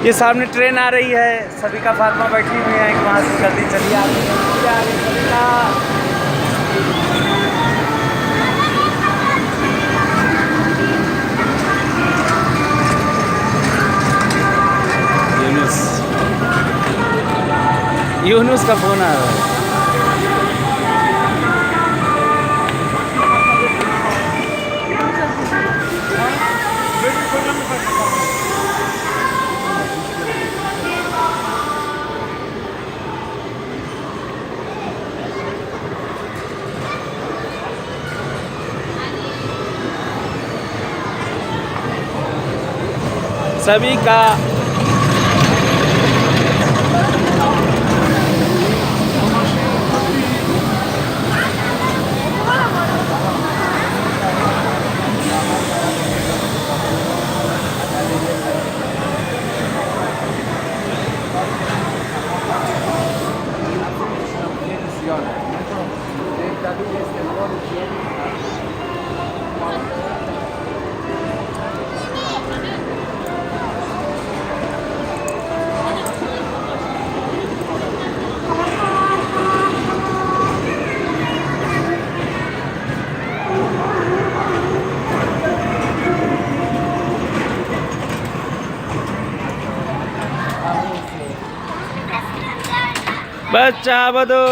ये सामने ट्रेन आ रही है, सभी का फातिमा बैठी हुई है, वहाँ से जल्दी चलिए आ रही सभी यूनुस का फोन आ रहा है। सभी का बच्चा बदो